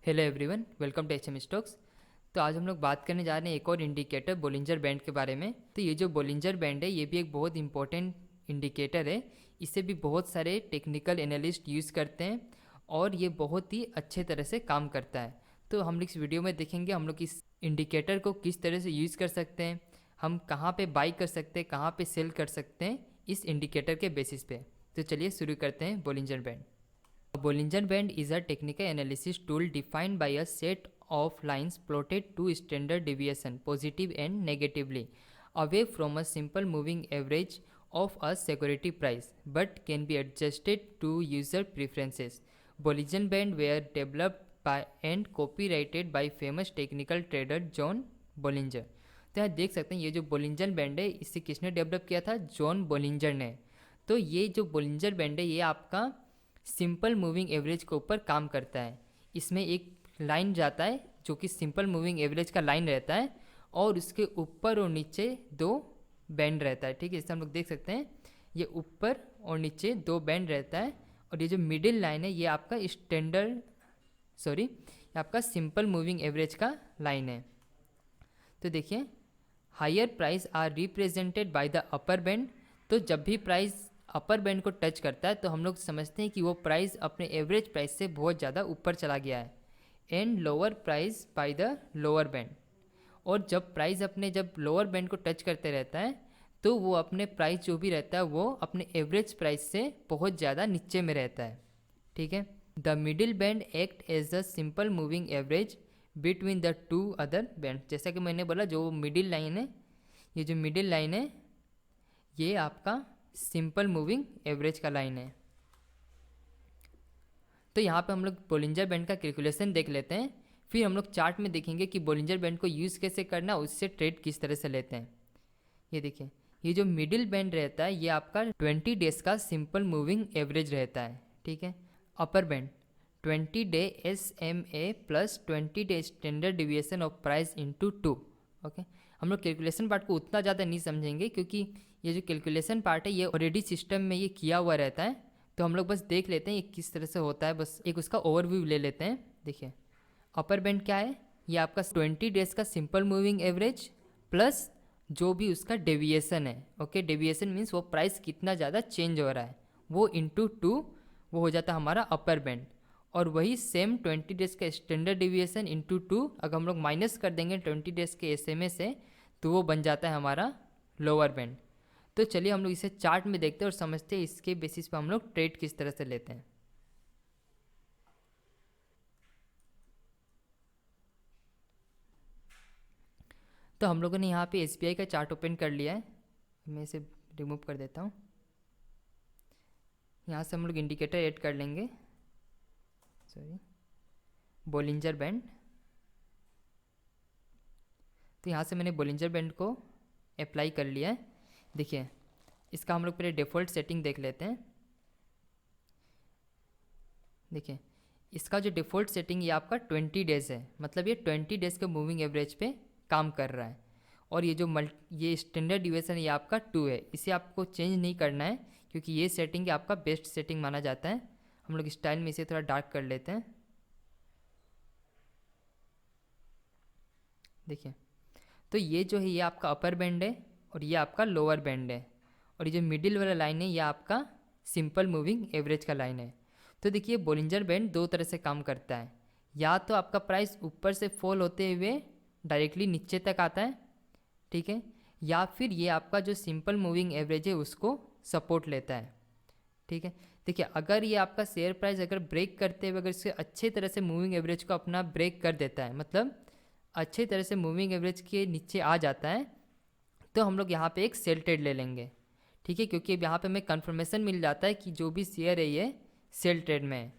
Hello everyone, welcome to HM stocks. तो आज हम लोग बात करने जा रहे हैं एक और इंडिकेटर बोलिंजर बैंड के बारे में। तो ये जो बोलिंजर बैंड है ये भी एक बहुत इंपॉर्टेंट इंडिकेटर है। इसे भी बहुत सारे टेक्निकल एनालिस्ट यूज़ करते हैं और ये बहुत ही अच्छे तरह से काम करता है। तो हम लोग इस वीडियो में देखेंगे हम लोग इस इंडिकेटर को किस तरह से यूज़ कर सकते हैं, हम कहाँ पे बाई कर सकते हैं, कहाँ पे सेल कर सकते हैं इस इंडिकेटर के बेसिस पे। तो चलिए शुरू करते हैं Bollinger band. A Bollinger Band is a technical analysis tool defined by a set of lines plotted to standard deviation, positive and negatively, away from a simple moving average of a security price, but can be adjusted to user preferences. Bollinger Band were developed by and copyrighted by famous technical trader John Bollinger. तो यहाँ देख सकते हैं ये जो Bollinger band है इसे किसने डेवलप किया था? जॉन बोलिंजर ने। तो ये जो बोलिंजर बैंड है ये आपका सिंपल मूविंग एवरेज के ऊपर काम करता है। इसमें एक लाइन जाता है जो कि सिंपल मूविंग एवरेज का लाइन रहता है और उसके ऊपर और नीचे दो बैंड रहता है। ठीक है, इससे हम लोग देख सकते हैं ये ऊपर और नीचे दो बैंड रहता है और ये जो मिडिल लाइन है ये आपका ये आपका सिंपल मूविंग एवरेज का लाइन है। तो देखिए, higher price are represented by the upper band. तो जब भी प्राइस अपर बैंड को टच करता है तो हम लोग समझते हैं कि वो प्राइस अपने एवरेज प्राइस से बहुत ज़्यादा ऊपर चला गया है। And lower price by the lower band. और जब प्राइस जब लोअर बैंड को टच करते रहता है तो वो अपने प्राइस जो भी रहता है वो अपने एवरेज प्राइस से बहुत ज़्यादा नीचे में रहता है। ठीक है, the middle band act as the simple moving average between the two other band. जैसा कि मैंने बोला जो मिडिल लाइन है, ये जो मिडिल लाइन है ये आपका सिंपल मूविंग एवरेज का लाइन है। तो यहाँ पे हम लोग बोलिंजर बैंड का कैलकुलेशन देख लेते हैं, फिर हम लोग चार्ट में देखेंगे कि बोलिंजर बैंड को यूज़ कैसे करना, उससे ट्रेड किस तरह से लेते हैं। ये देखिए, ये जो मिडिल बैंड रहता है ये आपका 20 डेज का सिंपल मूविंग एवरेज रहता है। ठीक है, upper band 20 day SMA plus 20 day standard deviation of price into 2। Okay, हम लोग कैलकुलेशन पार्ट को उतना ज़्यादा नहीं समझेंगे क्योंकि ये जो कैलकुलेशन पार्ट है ये ऑलरेडी सिस्टम में ये किया हुआ रहता है। तो हम लोग बस देख लेते हैं ये किस तरह से होता है, बस एक उसका ओवरव्यू ले लेते हैं। देखिए, अपर बैंड क्या है, ये आपका 20 डेज का सिंपल मूविंग एवरेज प्लस जो भी उसका डेविएशन है। ओके, डेविएशन मीन्स वो प्राइस कितना ज़्यादा चेंज हो रहा है वो इंटू 2 वो हो जाता है हमारा अपर बैंड। और वही सेम 20 डेज का स्टैंडर्ड डिविएशन इंटू 2 अगर हम लोग माइनस कर देंगे 20 डेज के SMA से तो वो बन जाता है हमारा लोअर बैंड। तो चलिए हम लोग इसे चार्ट में देखते हैं और समझते हैं इसके बेसिस पे हम लोग ट्रेड किस तरह से लेते हैं। तो हम लोगों ने यहाँ पे SBI का चार्ट ओपन कर लिया है, मैं इसे रिमूव कर देता हूँ। यहाँ से हम लोग इंडिकेटर ऐड कर लेंगे, बोलिंजर बैंड। तो यहाँ से मैंने बोलिंजर बैंड को अप्लाई कर लिया है। देखिए, इसका हम लोग पहले डिफ़ॉल्ट सेटिंग देख लेते हैं। देखिए, इसका जो डिफ़ॉल्ट सेटिंग ये आपका 20 डेज़ है, मतलब ये 20 डेज़ के मूविंग एवरेज पे काम कर रहा है। और ये जो ये स्टैंडर्ड डिविएशन ये आपका 2 है, इसे आपको चेंज नहीं करना है क्योंकि ये सेटिंग आपका बेस्ट सेटिंग माना जाता है। हम लोग स्टाइल में इसे थोड़ा डार्क कर लेते हैं। देखिए, तो ये जो है ये आपका अपर बैंड है और ये आपका लोअर बैंड है और ये जो मिडिल वाला लाइन है ये आपका सिंपल मूविंग एवरेज का लाइन है। तो देखिए, बोलिंजर बैंड दो तरह से काम करता है, या तो आपका प्राइस ऊपर से फॉल होते हुए डायरेक्टली नीचे तक आता है, ठीक है, या फिर ये आपका जो सिंपल मूविंग एवरेज है उसको सपोर्ट लेता है। ठीक है, देखिए, अगर ये आपका शेयर प्राइस अगर ब्रेक करते हुए अगर इसके अच्छे तरह से मूविंग एवरेज को अपना ब्रेक कर देता है, मतलब अच्छे तरह से मूविंग एवरेज के नीचे आ जाता है, तो हम लोग यहाँ पे एक सेल ट्रेड ले लेंगे। ठीक है, क्योंकि अब यहाँ पे हमें कंफर्मेशन मिल जाता है कि जो भी शेयर है ये सेल ट्रेड में है।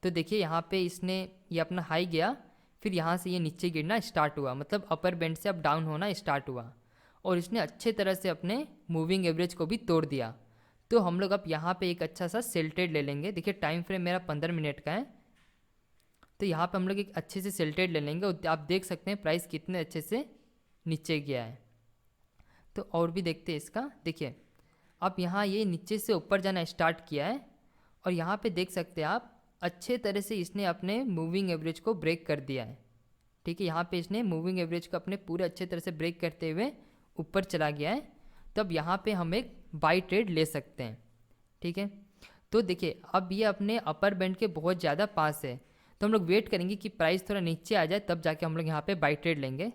तो देखिए, यहाँ पे इसने ये अपना हाई गया, फिर यहाँ से ये नीचे गिरना स्टार्ट हुआ, मतलब अपर बैंड से अब डाउन होना स्टार्ट हुआ और इसने अच्छे तरह से अपने मूविंग एवरेज को भी तोड़ दिया। तो हम लोग अब यहाँ पे एक अच्छा सा सेल ट्रेड ले लेंगे। देखिए, टाइम फ्रेम मेरा 15 मिनट का है, तो यहाँ पे हम लोग एक अच्छे से सेल ट्रेड ले लेंगे और आप देख सकते हैं प्राइस कितने अच्छे से नीचे गया है। तो और भी देखते हैं इसका। देखिए, अब यहाँ ये नीचे से ऊपर जाना स्टार्ट किया है और यहाँ पे देख सकते हैं आप अच्छे तरह से इसने अपने मूविंग एवरेज को ब्रेक कर दिया है। ठीक है, यहाँ पे इसने मूविंग एवरेज को अपने पूरे अच्छे तरह से ब्रेक करते हुए ऊपर चला गया है। तो अब यहाँ पे हम एक बाई ट्रेड ले सकते हैं। ठीक है, तो देखिए अब ये अपने अपर बैंड के बहुत ज़्यादा पास है, तो हम लोग वेट करेंगे कि प्राइस थोड़ा नीचे आ जाए, तब जाके हम लोग यहाँ पे बाई ट्रेड लेंगे।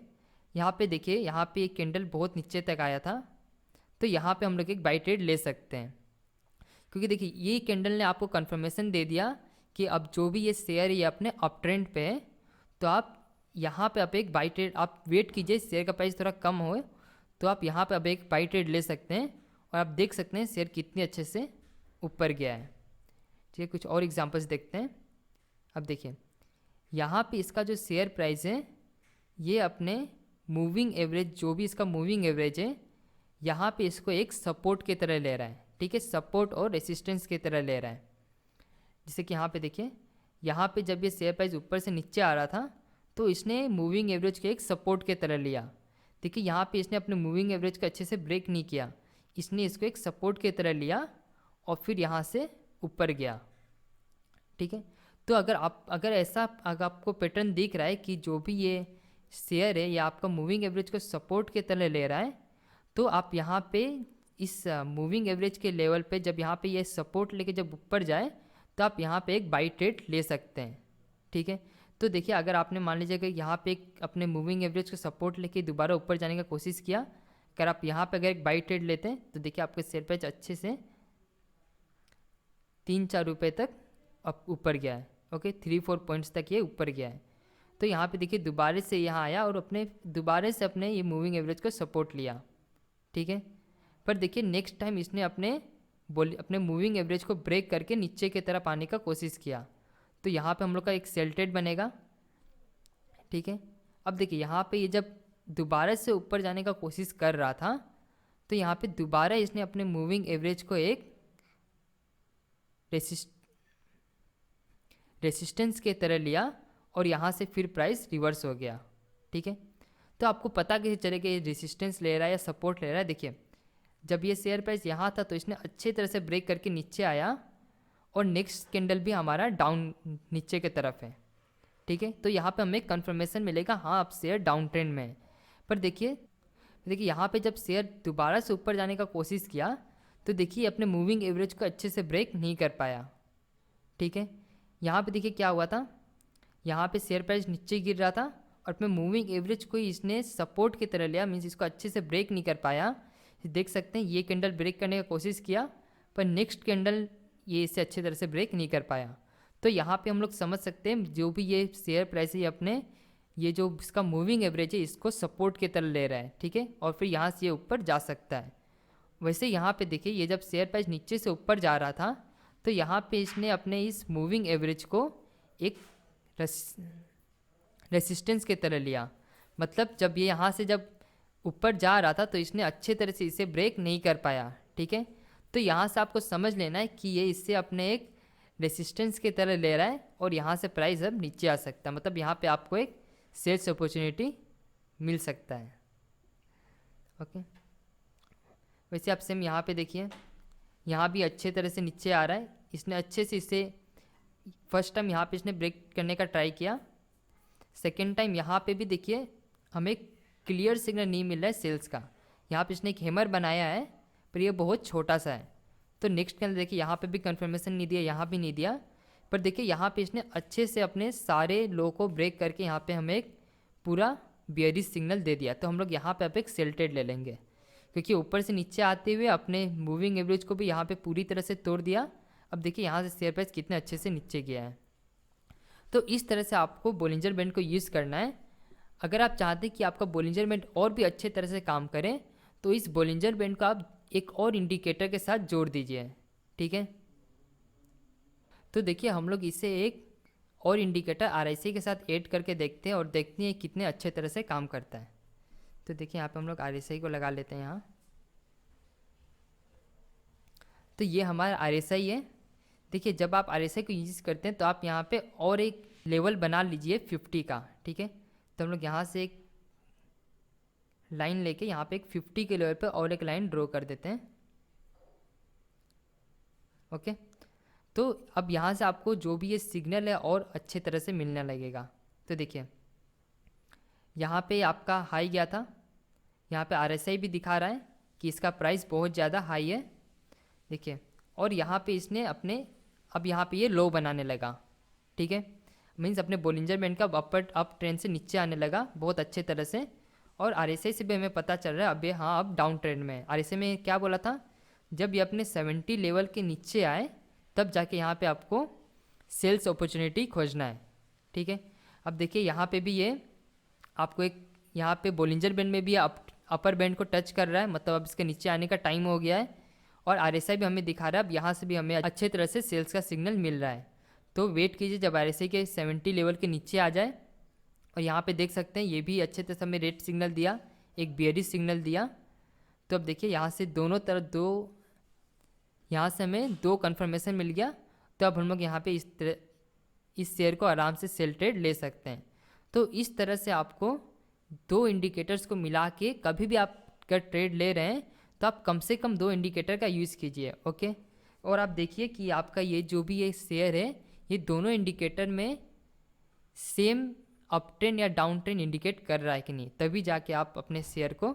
यहाँ पे देखिए, यहाँ पे एक कैंडल बहुत नीचे तक आया था, तो यहाँ पे हम लोग एक बाई ट्रेड ले सकते हैं। क्योंकि देखिए ये कैंडल ने आपको कंफर्मेशन दे दिया कि अब जो भी ये शेयर है ये अपने अप ट्रेंड पे है। तो आप यहाँ पे आप एक बाई ट्रेड, आप वेट कीजिए शेयर का प्राइस थोड़ा कम हो, तो आप यहाँ पे अब एक बाई ट्रेड ले सकते हैं। और आप देख सकते हैं शेयर कितने अच्छे से ऊपर गया है। ठीक है, कुछ और एग्जांपल्स देखते हैं। अब देखिए यहाँ पे इसका जो शेयर प्राइस है ये अपने मूविंग एवरेज, जो भी इसका मूविंग एवरेज है, यहाँ पे इसको एक सपोर्ट की तरह ले रहा है। ठीक है, सपोर्ट और रेसिस्टेंस की तरह ले रहा है। जैसे कि यहाँ पे देखिए, यहाँ पे जब ये शेयर प्राइस ऊपर से नीचे आ रहा था तो इसने मूविंग एवरेज को एक सपोर्ट की तरह लिया। देखिए यहाँ पे इसने अपने मूविंग एवरेज को अच्छे से ब्रेक नहीं किया, इसने इसको एक सपोर्ट की तरह लिया और फिर यहाँ से ऊपर गया। ठीक है, तो अगर ऐसा अगर आपको पैटर्न दिख रहा है कि जो भी ये शेयर है ये आपका मूविंग एवरेज को सपोर्ट की तरह ले रहा है, तो आप यहाँ पे इस मूविंग एवरेज के लेवल पे जब यहाँ पे ये सपोर्ट लेके जब ऊपर जाए तो आप यहाँ पे एक बाई ट्रेड ले सकते हैं। ठीक है, तो देखिए अगर आपने मान लीजिए कि यहाँ पे एक अपने मूविंग एवरेज को सपोर्ट लेके दोबारा ऊपर जाने का कोशिश किया, अगर आप यहाँ पे अगर एक बाई ट्रेड लेते हैं तो देखिए आपके शेयर प्राइस अच्छे से 3-4 रुपये तक अब ऊपर गया है। ओके, 3-4 पॉइंट्स तक ये ऊपर गया है। तो यहाँ पे देखिए दोबारा से यहाँ आया और अपने दोबारा से अपने ये मूविंग एवरेज को सपोर्ट लिया। ठीक है, पर देखिए नेक्स्ट टाइम इसने अपने मूविंग एवरेज को ब्रेक करके नीचे की तरफ आने का कोशिश किया, तो यहाँ पे हम लोग का एक सेल ट्रेड बनेगा। ठीक है, अब देखिए यहाँ पे ये जब दोबारा से ऊपर जाने का कोशिश कर रहा था तो यहाँ पे दोबारा इसने अपने मूविंग एवरेज को एक रेसिस्टेंस के तरह लिया और यहाँ से फिर प्राइस रिवर्स हो गया। ठीक है, तो आपको पता कैसे चलेगा ये रेसिस्टेंस ले रहा है या सपोर्ट ले रहा है। देखिए जब ये शेयर प्राइस यहाँ था तो इसने अच्छे तरह से ब्रेक करके नीचे आया और नेक्स्ट कैंडल भी हमारा डाउन नीचे की तरफ है। ठीक है, तो यहाँ पे हमें कंफर्मेशन मिलेगा हाँ अब शेयर डाउन ट्रेंड में है। पर देखिए यहाँ पे जब शेयर दोबारा से ऊपर जाने का कोशिश किया तो देखिए अपने मूविंग एवरेज को अच्छे से ब्रेक नहीं कर पाया। ठीक है, यहाँ पे देखिए क्या हुआ था, यहाँ पे शेयर प्राइस नीचे गिर रहा था और अपने मूविंग एवरेज को इसने सपोर्ट की तरह लिया, मीन्स इसको अच्छे से ब्रेक नहीं कर पाया। देख सकते हैं ये कैंडल ब्रेक करने का कोशिश किया पर नेक्स्ट कैंडल ये इसे अच्छे तरह से ब्रेक नहीं कर पाया। तो यहाँ पे हम लोग समझ सकते हैं जो भी ये शेयर प्राइस है अपने ये जो इसका मूविंग एवरेज है इसको सपोर्ट की तरह ले रहा है। ठीक है, और फिर यहाँ से ये ऊपर जा सकता है। वैसे यहाँ पे देखिए ये जब शेयर प्राइस नीचे से ऊपर जा रहा था तो यहाँ पे इसने अपने इस मूविंग एवरेज को एक रेसिस्टेंस की तरह लिया। मतलब जब ये यहाँ से जब ऊपर जा रहा था तो इसने अच्छे तरह से इसे ब्रेक नहीं कर पाया। ठीक है, तो यहाँ से आपको समझ लेना है कि ये इससे अपने एक रेसिस्टेंस की तरह ले रहा है और यहाँ से प्राइस अब नीचे आ सकता है। मतलब यहाँ पे आपको एक सेल्स अपॉर्चुनिटी मिल सकता है। ओके, वैसे आप सेम यहाँ पे देखिए यहाँ भी अच्छे तरह से नीचे आ रहा है। इसने अच्छे से इसे फर्स्ट टाइम यहाँ पे इसने ब्रेक करने का ट्राई किया, सेकेंड टाइम यहाँ पे भी देखिए हमें क्लियर सिग्नल नहीं मिल रहा है सेल्स का। यहाँ पे इसने एक हैमर बनाया है पर ये बहुत छोटा सा है। तो नेक्स्ट कैंडल देखिए यहाँ पे भी कंफर्मेशन नहीं दिया, यहाँ भी नहीं दिया, पर देखिए यहाँ पे इसने अच्छे से अपने सारे लो को ब्रेक करके यहाँ पे हमें एक पूरा बियरिश सिग्नल दे दिया। तो हम लोग यहाँ पे अब एक सेल ट्रेड ले लेंगे क्योंकि ऊपर से नीचे आते हुए अपने मूविंग एवरेज को भी यहाँ पे पूरी तरह से तोड़ दिया। अब देखिए यहाँ से शेयर प्राइस कितने अच्छे से नीचे गया है। तो इस तरह से आपको बोलिंजर बैंड को यूज़ करना है। अगर आप चाहते हैं कि आपका बोलिंजर बैंड और भी अच्छे तरह से काम करे तो इस बोलिंजर बैंड को आप एक और इंडिकेटर के साथ जोड़ दीजिए। ठीक है, तो देखिए हम लोग इसे एक और इंडिकेटर RSI के साथ ऐड करके देखते हैं और देखते हैं कितने अच्छे तरह से काम करता है। तो देखिए यहाँ पे हम लोग RSI को लगा लेते हैं यहाँ। तो ये हमारा RSI है। देखिए जब आप RSI को यूज़ करते हैं तो आप यहाँ पे और एक लेवल बना लीजिए 50 का। ठीक है, तो हम लोग यहाँ से एक लाइन लेके यहाँ पे एक 50 के लेवल पे और एक लाइन ड्रॉ कर देते हैं। ओके, तो अब यहाँ से आपको जो भी ये सिग्नल है और अच्छे तरह से मिलने लगेगा। तो देखिए यहाँ पे आपका हाई गया था, यहाँ पे RSI भी दिखा रहा है कि इसका प्राइस बहुत ज़्यादा हाई है, देखिए। और यहाँ पे इसने अपने अब यहाँ पे ये लो बनाने लगा, ठीक है, मीन्स अपने बोलिंजर बैंड का अप ट्रेंड से नीचे आने लगा बहुत अच्छे तरह से। और RSI से भी हमें पता चल रहा है अब ये हाँ अब डाउन ट्रेंड में है। RSI में क्या बोला था, जब ये अपने 70 लेवल के नीचे आए तब जाके यहाँ पे आपको सेल्स अपॉर्चुनिटी खोजना है, ठीक है। अब देखिए यहाँ पे भी ये आपको एक यहाँ पे बोलिंजर बैंड में भी अपर बैंड को टच कर रहा है, मतलब अब इसके नीचे आने का टाइम हो गया है। और RSI भी हमें दिखा रहा है अब यहाँ से भी हमें अच्छे तरह से सेल्स का सिग्नल मिल रहा है। तो वेट कीजिए जब RSI के 70 लेवल के नीचे आ जाए। और यहाँ पे देख सकते हैं ये भी अच्छे तरह से हमें रेड सिग्नल दिया, एक बेयरिश सिग्नल दिया। तो अब देखिए यहाँ से दोनों तरफ यहाँ से हमें दो कन्फर्मेशन मिल गया। तो अब हम लोग यहाँ पे इस शेयर को आराम से सेल ट्रेड ले सकते हैं। तो इस तरह से आपको दो इंडिकेटर्स को मिला के कभी भी आप अगर ट्रेड ले रहे हैं तो आप कम से कम दो इंडिकेटर का यूज़ कीजिए, ओके। और आप देखिए कि आपका ये जो भी ये शेयर है ये दोनों इंडिकेटर में सेम अप ट्रेंड या डाउन ट्रेंड इंडिकेट कर रहा है कि नहीं, तभी जाके आप अपने शेयर को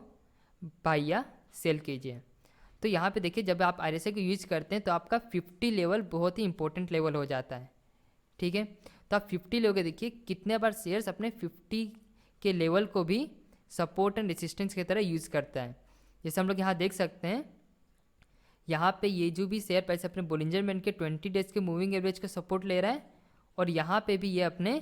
बाई या सेल कीजिए। तो यहाँ पे देखिए जब आप RSI को यूज करते हैं तो आपका 50 लेवल बहुत ही इंपॉर्टेंट लेवल हो जाता है, ठीक है। तो आप 50 लोगे, देखिए कितने बार शेयर्स अपने 50 के लेवल को भी सपोर्ट एंड रेसिस्टेंस की तरह यूज़ करता है। जैसे हम लोग यहाँ देख सकते हैं, यहाँ पे ये जो भी शेयर प्राइस अपने बोलिंजर बैंड के 20 डेज के मूविंग एवरेज का सपोर्ट ले रहा है और यहाँ पे भी ये अपने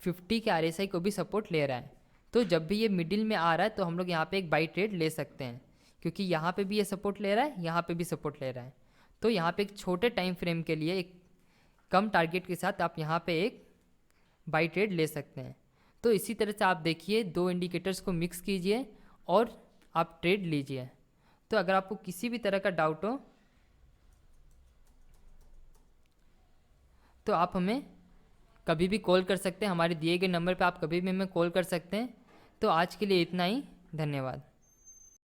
50 के RSI को भी सपोर्ट ले रहा है। तो जब भी ये मिडिल में आ रहा है तो हम लोग यहाँ पे एक बाई ट्रेड ले सकते हैं, क्योंकि यहाँ पे भी ये सपोर्ट ले रहा है, यहाँ पे भी सपोर्ट ले रहा है। तो यहाँ पे एक छोटे टाइम फ्रेम के लिए एक कम टारगेट के साथ आप यहाँ पे एक बाई ट्रेड ले सकते हैं। तो इसी तरह से आप देखिए दो इंडिकेटर्स को मिक्स कीजिए और आप ट्रेड लीजिए। तो अगर आपको किसी भी तरह का डाउट हो तो आप हमें कभी भी कॉल कर सकते हैं, हमारे दिए गए नंबर पे आप कभी भी हमें कॉल कर सकते हैं। तो आज के लिए इतना ही, धन्यवाद।